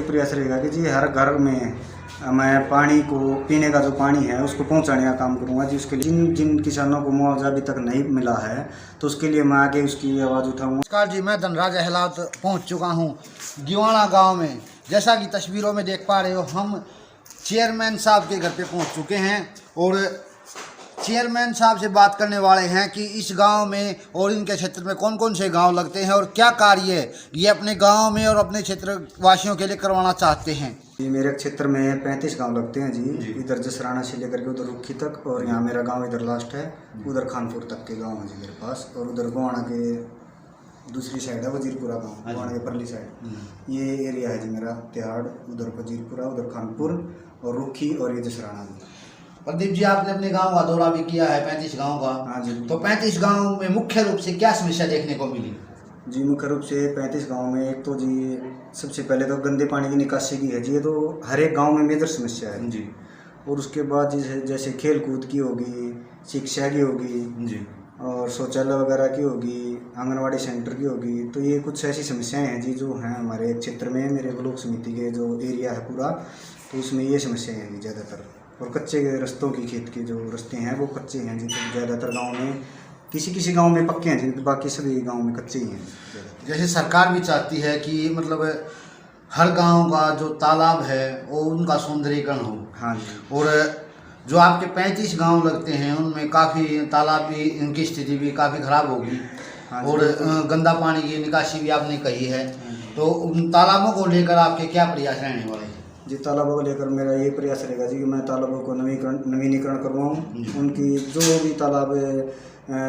प्रयास रहेगा कि जी हर घर में मैं पानी को, पीने का जो पानी है उसको पहुंचाने का काम करूंगा जी। उसके लिए जिन जिन किसानों को मुआवजा अभी तक नहीं मिला है तो उसके लिए मैं आगे उसकी आवाज़ उठाऊंगा। नमस्कार जी, मैं धनराज अहलावत पहुंच चुका हूं गिवाना गांव में। जैसा कि तस्वीरों में देख पा रहे हो, हम चेयरमैन साहब के घर पे पहुंच चुके हैं और चेयरमैन साहब से बात करने वाले हैं कि इस गांव में और इनके क्षेत्र में कौन कौन से गांव लगते हैं और क्या कार्य ये अपने गांव में और अपने क्षेत्र वासियों के लिए करवाना चाहते हैं। जी मेरे क्षेत्र में 35 गांव लगते हैं जी। इधर जसराना से लेकर के उधर रुखी तक, और यहाँ मेरा गांव इधर लास्ट है, उधर खानपुर तक के गांव है जी मेरे पास। और उधर गोवाना के दूसरी साइड है वजीरपुरा गांव, गोवाना के परली साइड ये एरिया है जी मेरा। तिहाड़, उधर वजीरपुरा, उधर खानपुर और रुखी और ये जसराना जी। प्रदीप जी, आपने अपने गांव का दौरा भी किया है 35 गांव का। हाँ जी। तो 35 गांव में मुख्य रूप से क्या समस्या देखने को मिली? जी मुख्य रूप से 35 गांव में एक तो जी सबसे पहले तो गंदे पानी की निकासी की है जी। ये तो हर एक गांव में मेजर समस्या है जी। और उसके बाद जैसे खेल कूद की होगी, शिक्षा की होगी जी, और शौचालय वगैरह की होगी, आंगनवाड़ी सेंटर की होगी। तो ये कुछ ऐसी समस्याएं हैं जी जो हैं हमारे क्षेत्र में, मेरे ब्लॉक समिति के जो एरिया है पूरा, तो उसमें ये समस्याएं हैं जी ज़्यादातर। और कच्चे रस्तों की, खेत के जो रास्ते हैं वो कच्चे हैं जी। तो ज़्यादातर गाँव में किसी किसी गांव में पक्के हैं जी, बाकी सभी गांव में कच्चे ही हैं। जैसे सरकार भी चाहती है कि मतलब हर गांव का जो तालाब है वो उनका सौंदर्यीकरण हो। हाँ जी। और जो आपके 35 गांव लगते हैं उनमें काफ़ी तालाब भी, इनकी स्थिति भी काफ़ी ख़राब होगी। हाँ और गंदा पानी की निकासी भी आपने कही है। तो उन तालाबों को लेकर आपके क्या प्रयास रहने वाले हैं? जी तालाबों को लेकर मेरा ये प्रयास रहेगा जी कि मैं तालाबों को नवीनीकरण करवाऊँ। उनकी जो भी तालाब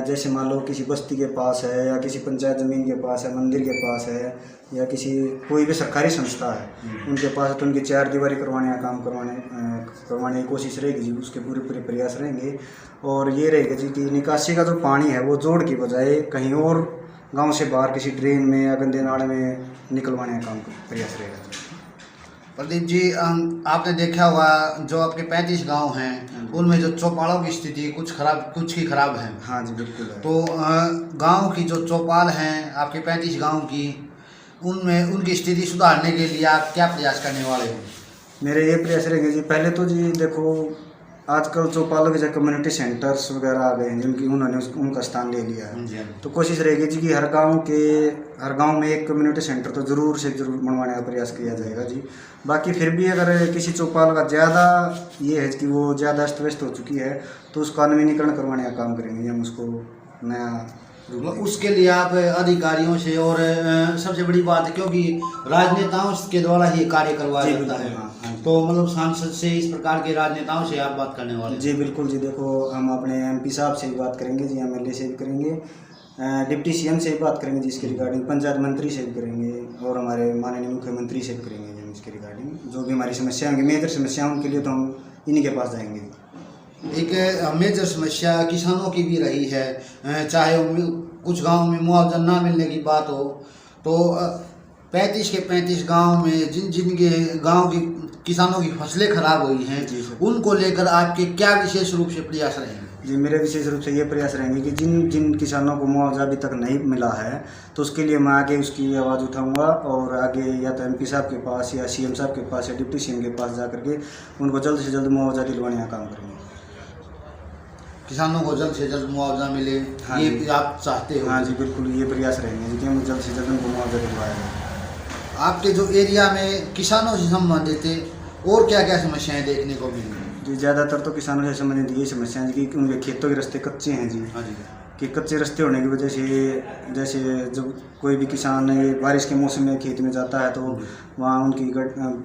जैसे मान लो किसी बस्ती के पास है या किसी पंचायत ज़मीन के पास है, मंदिर के पास है, या किसी कोई भी सरकारी संस्था है उनके पास, तो उनकी 4 दीवारी करवाने का काम करवाने की कोशिश रहेगी जी। उसके पूरे प्रयास रहेंगे। और ये रहेगा जी कि निकासी का जो पानी है वो जोड़ की बजाय कहीं और गांव से बाहर किसी ड्रेन में या गंदे नाले में निकलवाने का काम प्रयास रहेगा जी। प्रदीप जी, आपने देखा होगा जो आपके 35 गांव हैं उनमें जो चौपालों की स्थिति कुछ ही खराब है। हाँ जी बिल्कुल है। तो गांव की जो चौपाल हैं आपके 35 गांव की, उनमें उनकी स्थिति सुधारने के लिए आप क्या प्रयास करने वाले हैं? मेरे ये प्रयास रहेंगे जी, पहले तो जी देखो आजकल चौपालों के जो कम्युनिटी सेंटर्स वगैरह आ गए हैं जिनकी उन्होंने उनका स्थान ले लिया है। तो कोशिश रहेगी जी कि हर गांव में एक कम्युनिटी सेंटर तो ज़रूर बनवाने का प्रयास किया जाएगा जी। बाकी फिर भी अगर किसी चौपाल का ज़्यादा ये है कि वो ज़्यादा अस्त व्यस्त हो चुकी है तो उसका नवीनीकरण करवाने का काम करेंगे हम, उसको नया। उसके लिए आप अधिकारियों से, और सबसे बड़ी बात है क्योंकि राजनेताओं के द्वारा ही कार्य करवाया जाता है। हाँ। तो मतलब सांसद से, इस प्रकार के राजनेताओं से आप बात करने वाले? जी बिल्कुल जी। देखो हम अपने MP साहब से भी बात करेंगे जी, MLA से भी करेंगे, डिप्टी CM से भी बात करेंगे जी इसके रिगार्डिंग, पंचायत मंत्री से भी करेंगे, और हमारे माननीय मुख्यमंत्री से भी करेंगे जी इसके रिगार्डिंग। जो भी हमारी समस्या होंगी, मेजर समस्या उनके लिए तो हम इन्हीं के पास जाएंगे। एक मेजर समस्या किसानों की भी रही है, चाहे कुछ गांव में मुआवजा ना मिलने की बात हो, तो 35 के 35 गांव में जिनके गांव की किसानों की फसलें खराब हुई हैं उनको लेकर आपके क्या विशेष रूप से प्रयास रहेंगे? जी मेरे विशेष रूप से ये प्रयास रहेंगे कि जिन किसानों को मुआवजा अभी तक नहीं मिला है तो उसके लिए मैं आगे उसकी आवाज़ उठाऊंगा, और आगे या तो MP साहब के पास या CM साहब के पास या डिप्टी CM के पास जा करके उनको जल्द से जल्द मुआवजा दिलवाने का काम करेंगे। किसानों को जल्द से जल्द मुआवजा मिले। हाँ, ये आप चाहते हो? हाँ जी बिल्कुल, ये प्रयास रहेंगे कि हम जल्द से जल्द उनको मुआवजा दिलवाया जाए। आपके जो एरिया में किसानों से संबंधित और क्या क्या समस्याएं देखने को मिली? जी ज़्यादातर तो किसानों से संबंधित ये समस्याएं हैं कि उनके खेतों के रास्ते कच्चे हैं जी। हाँ जी। कि कच्चे रास्ते होने की वजह से जैसे जब कोई भी किसान बारिश के मौसम में खेत में जाता है तो वहाँ उनकी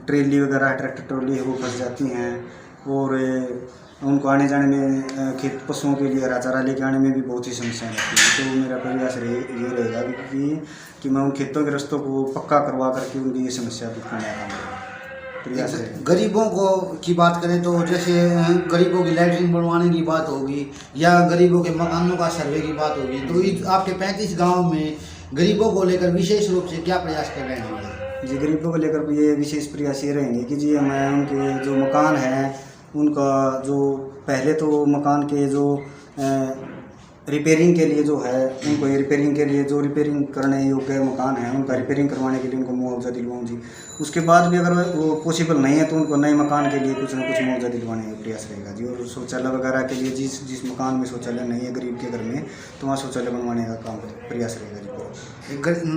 ट्रेली वगैरह, ट्रैक्टर ट्रॉली है वो फंस जाती हैं, और उनको आने जाने में, खेत पशुओं के लिए हरा चारा लेके आने में भी बहुत ही समस्याएं रहती हैं। तो मेरा प्रयास ये रहेगा कि मैं उन खेतों के रास्तों को पक्का करवा करके उनकी ये समस्या दूर करने का प्रयास है। गरीबों को की बात करें तो जैसे गरीबों की लैट्रिन बनवाने की बात होगी या गरीबों के मकानों का सर्वे की बात होगी, तो आपके 35 गाँव में गरीबों को लेकर विशेष रूप से क्या प्रयास कर रहे हैं? जी गरीबों को लेकर ये विशेष प्रयास ये रहेंगे कि जी हमें उनके जो मकान हैं उनका जो पहले तो मकान के जो रिपेयरिंग के लिए जो है उनको रिपेयरिंग के लिए जो रिपेयरिंग करने योग्य मकान है उनका रिपेयरिंग करवाने के लिए उनको मुआवजा दिलवाऊँ जी। उसके बाद भी अगर वो पॉसिबल नहीं है तो उनको नए मकान के लिए कुछ ना कुछ मुआवजा दिलवाने का प्रयास रहेगा जी। और शौचालय वगैरह के लिए जिस मकान में शौचालय नहीं है गरीब के घर में, तो वहाँ शौचालय बनवाने का काम प्रयास रहेगा जी।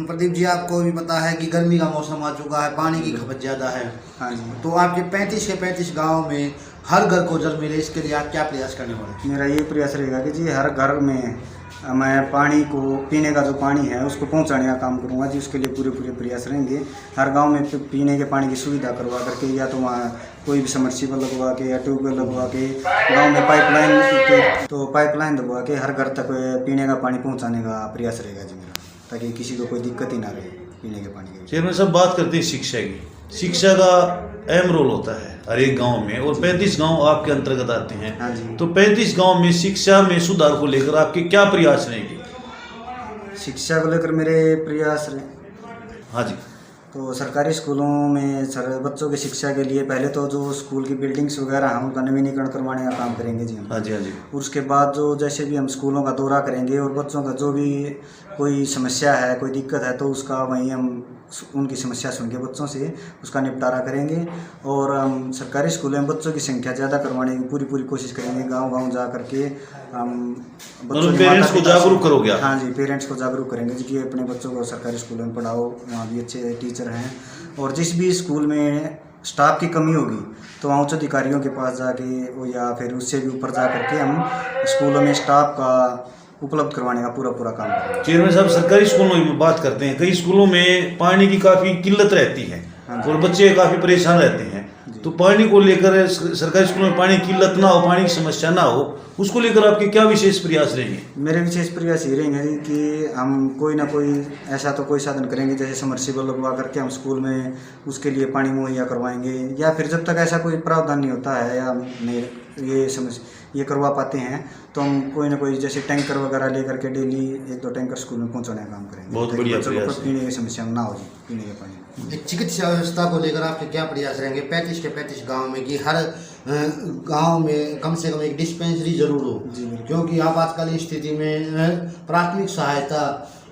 प्रदीप जी, आपको भी पता है कि गर्मी का मौसम आ चुका है, पानी की खपत ज़्यादा है। हाँ जी। तो आपके 35 के 35 गाँव में हर घर को जल मिले, इसके लिए आप क्या प्रयास करने वाले? मेरा ये प्रयास रहेगा कि जी हर घर में मैं पानी को, पीने का जो पानी है उसको पहुंचाने का काम करूंगा जी। उसके लिए पूरे प्रयास रहेंगे। हर गांव में पीने के पानी की सुविधा करवा करके, या तो वहाँ कोई भी सबमर्सिबल लगवा के या ट्यूबवेल लगवा के, गांव में पाइपलाइन दबवा के हर घर तक पीने का पानी पहुँचाने का प्रयास रहेगा जी मेरा, ताकि किसी को कोई दिक्कत ही ना रहे पीने के पानी की। चेयरमैन साहब, बात करते हैं शिक्षा की। शिक्षा का अहम रोल होता है हर एक गांव में, और 35 गांव आपके अंतर्गत आते हैं। हाँ जी। तो 35 गांव में शिक्षा में सुधार को लेकर आपके क्या प्रयास रहेंगे? शिक्षा को लेकर मेरे प्रयास हाँ जी। तो सरकारी स्कूलों में बच्चों की शिक्षा के लिए पहले तो जो स्कूल की बिल्डिंग्स वगैरह हैं उनका नवीनीकरण करवाने का काम करेंगे जी हम। हाँ जी। हाँ जी। उसके बाद जो जैसे भी हम स्कूलों का दौरा करेंगे और बच्चों का जो भी कोई समस्या है, कोई दिक्कत है, तो उसका वहीं हम उनकी समस्या सुन के बच्चों से उसका निपटारा करेंगे। और हम सरकारी स्कूलों में बच्चों की संख्या ज़्यादा करवाने की पूरी कोशिश करेंगे। गांव जा करके हम बच्चों के पेरेंट्स को जागरूक करोगे आप? हाँ जी, पेरेंट्स को जागरूक करेंगे जी कि अपने बच्चों को सरकारी स्कूलों में पढ़ाओ, वहाँ भी अच्छे टीचर हैं। और जिस भी स्कूल में स्टाफ की कमी होगी तो वहाँ उच्च अधिकारियों के पास जाके या फिर उससे भी ऊपर जा करके हम स्कूलों में स्टाफ का उपलब्ध करवाने का पूरा काम करेंगे। चेयरमैन साहब, सरकारी स्कूलों में बात करते हैं, कई स्कूलों में पानी की काफ़ी किल्लत रहती है और बच्चे काफ़ी परेशान रहते हैं। तो पानी को लेकर सरकारी स्कूलों में पानी की किल्लत ना हो, पानी की समस्या ना हो, उसको लेकर आपके क्या विशेष प्रयास रहेंगे? मेरे विशेष प्रयास ये रहेंगे कि हम कोई ना कोई ऐसा तो कोई साधन करेंगे, जैसे सबमर्सिबल लगवा करके हम स्कूल में उसके लिए पानी मुहैया करवाएंगे। या फिर जब तक ऐसा कोई प्रावधान नहीं होता है या नहीं ये करवा पाते हैं तो हम कोई ना कोई जैसे टैंकर वगैरह लेकर के डेली 1-2 टैंकर स्कूल में पहुंचाने का काम करेंगे। बहुत बढ़िया प्रयास। पीने की समस्या ना हो जी, पीने के पानी। एक चिकित्सा व्यवस्था को लेकर आपके क्या प्रयास रहेंगे 35 के 35 गांव में, कि हर गांव में कम से कम एक डिस्पेंसरी जरूर हो, क्योंकि आपातकालीन स्थिति में प्राथमिक सहायता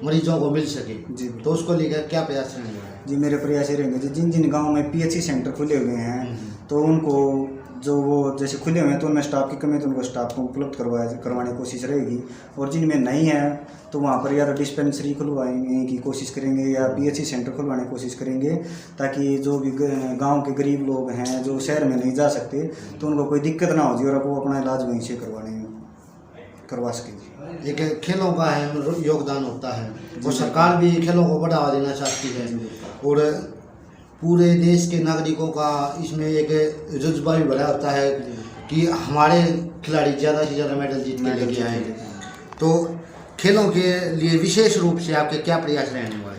मरीजों को मिल सके जी। तो उसको लेकर क्या प्रयास रहेंगे? जी मेरे प्रयास ये रहेंगे जी, जिन गाँव में PHC सेंटर खुले हुए हैं तो उनको जो वो जैसे खुले हुए हैं तो उनमें स्टाफ की कमी है तो उनको स्टाफ को उपलब्ध करवाने की कोशिश रहेगी। और जिनमें नहीं है तो वहाँ पर या तो डिस्पेंसरी खुलवाने की कोशिश करेंगे या PHC सेंटर खुलवाने की कोशिश करेंगे, ताकि जो भी गांव के गरीब लोग हैं जो शहर में नहीं जा सकते तो उनको कोई दिक्कत ना हो जी, और वो अपना इलाज वहीं से करवा सकेंगे। एक खेलों का अहम योगदान होता है, वो सरकार भी खेलों को बढ़ावा देना चाहती है और पूरे देश के नागरिकों का इसमें एक जज्बा भी भरा होता है कि हमारे खिलाड़ी ज़्यादा से ज़्यादा मेडल जीत के लेके आए। तो खेलों के लिए विशेष रूप से आपके क्या प्रयास रहने वाले?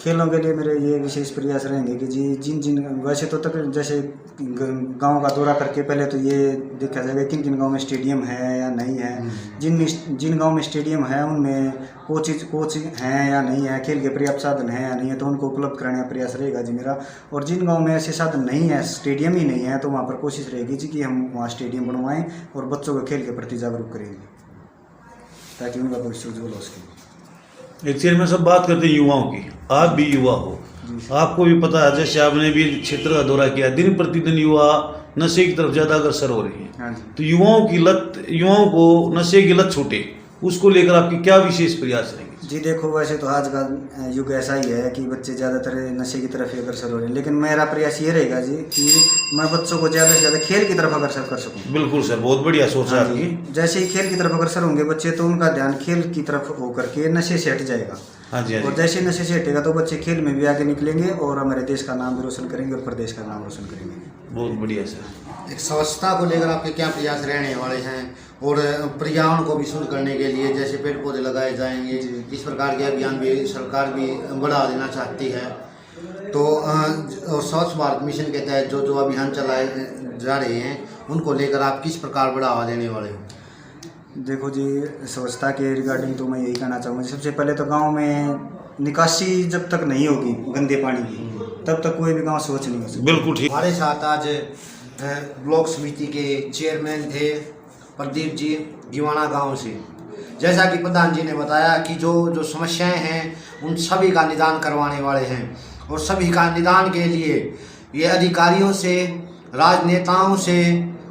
खेलों के लिए मेरे ये विशेष प्रयास रहेंगे कि जी जिन वैसे तो तक जैसे गांव का दौरा करके पहले तो ये देखा जाएगा किन गांव में स्टेडियम है या नहीं है। जिन गांव में स्टेडियम है उनमें कोच हैं या नहीं है, खेल के पर्याप्त साधन हैं या नहीं है, तो उनको उपलब्ध कराने का प्रयास रहेगा जी मेरा। और जिन गांव में ऐसे साधन नहीं है, स्टेडियम ही नहीं है, तो वहाँ पर कोशिश रहेगी जी कि हम वहाँ स्टेडियम बनवाएँ और बच्चों को खेल के प्रति जागरूक करेंगे ताकि उनका भविष्य उज्ज्वल हो सके। एक चेयरमैन साहब, बात करते हैं युवाओं की। आप भी युवा हो, आपको भी पता है, जैसे आपने भी क्षेत्र का दौरा किया, दिन प्रतिदिन युवा नशे की तरफ ज़्यादा अग्रसर हो रही है। तो युवाओं को नशे की लत छूटे, उसको लेकर आपके क्या विशेष प्रयास रहेंगे? जी देखो, वैसे तो आज का युग ऐसा ही है कि बच्चे ज़्यादातर नशे की तरफ ही अग्रसर हो रहे हैं, लेकिन मेरा प्रयास ये रहेगा जी कि मैं बच्चों को ज़्यादा से ज़्यादा खेल की तरफ अग्रसर कर सकूं। बिल्कुल सर, बहुत बढ़िया सोच है आपकी। जैसे ही खेल की तरफ अग्रसर होंगे बच्चे तो उनका ध्यान खेल की तरफ होकर के नशे से हट जाएगा। हाँ जी। और जैसे नशे से हटेगा तो बच्चे खेल में भी आगे निकलेंगे और हमारे देश का नाम भी रोशन करेंगे और प्रदेश का नाम रोशन करेंगे। बहुत बढ़िया सर। एक स्वच्छता को लेकर आपके क्या प्रयास रहने वाले हैं और पर्यावरण को भी शुद्ध करने के लिए जैसे पेड़ पौधे लगाए जाएंगे, इस प्रकार के अभियान भी सरकार भी बढ़ा देना चाहती है। तो स्वच्छ भारत मिशन के तहत जो अभियान चलाए जा रहे हैं उनको लेकर आप किस प्रकार बढ़ावा देने वाले हो? देखो जी, स्वच्छता के रिगार्डिंग तो मैं यही कहना चाहूँगा, सबसे पहले तो गांव में निकासी जब तक नहीं होगी गंदे पानी की तब तक कोई भी गांव स्वच्छ नहीं हो सकता। बिल्कुल ठीक। हमारे साथ आज ब्लॉक समिति के चेयरमैन थे प्रदीप जी गिवाना गांव से। जैसा कि प्रधान जी ने बताया कि जो जो समस्याएं हैं उन सभी का निदान करवाने वाले हैं, और सभी का निदान के लिए ये अधिकारियों से, राजनेताओं से,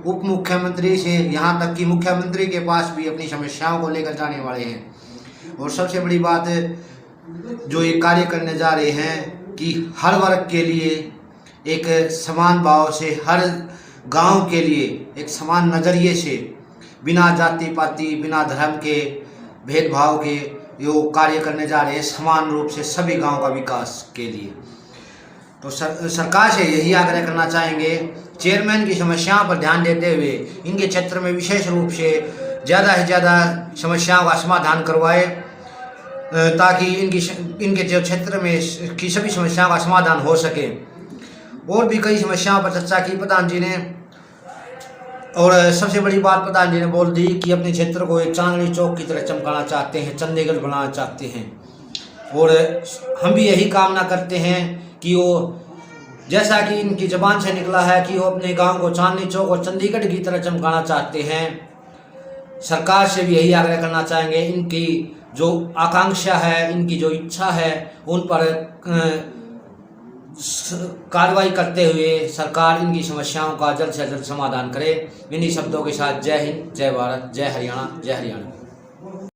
उप मुख्यमंत्री से, यहाँ तक कि मुख्यमंत्री के पास भी अपनी समस्याओं को लेकर जाने वाले हैं। और सबसे बड़ी बात जो ये कार्य करने जा रहे हैं कि हर वर्ग के लिए एक समान भाव से, हर गांव के लिए एक समान नज़रिए से, बिना जाति पाति, बिना धर्म के भेदभाव के यो कार्य करने जा रहे हैं, समान रूप से सभी गांव का विकास के लिए। तो सरकार से यही आग्रह करना चाहेंगे, चेयरमैन की समस्याओं पर ध्यान देते हुए इनके क्षेत्र में विशेष रूप से ज़्यादा से ज़्यादा समस्याओं का समाधान करवाए, ताकि इनके जो क्षेत्र में की सभी समस्याओं का समाधान हो सके। और भी कई समस्याओं पर चर्चा की प्रधान जी ने, और सबसे बड़ी बात प्रधान जी ने बोल दी कि अपने क्षेत्र को एक चांदनी चौक की तरह चमकाना चाहते हैं, चंडीगढ़ बनाना चाहते हैं। और हम भी यही कामना करते हैं कि वो, जैसा कि इनकी ज़बान से निकला है कि वो अपने गांव को चांदनी चौक और चंडीगढ़ की तरह चमकाना चाहते हैं, सरकार से भी यही आग्रह करना चाहेंगे, इनकी जो आकांक्षा है, इनकी जो इच्छा है, उन पर कार्रवाई करते हुए सरकार इनकी समस्याओं का जल्द से जल्द समाधान करे। इन्हीं शब्दों के साथ जय हिंद, जय भारत, जय हरियाणा, जय हरियाणा।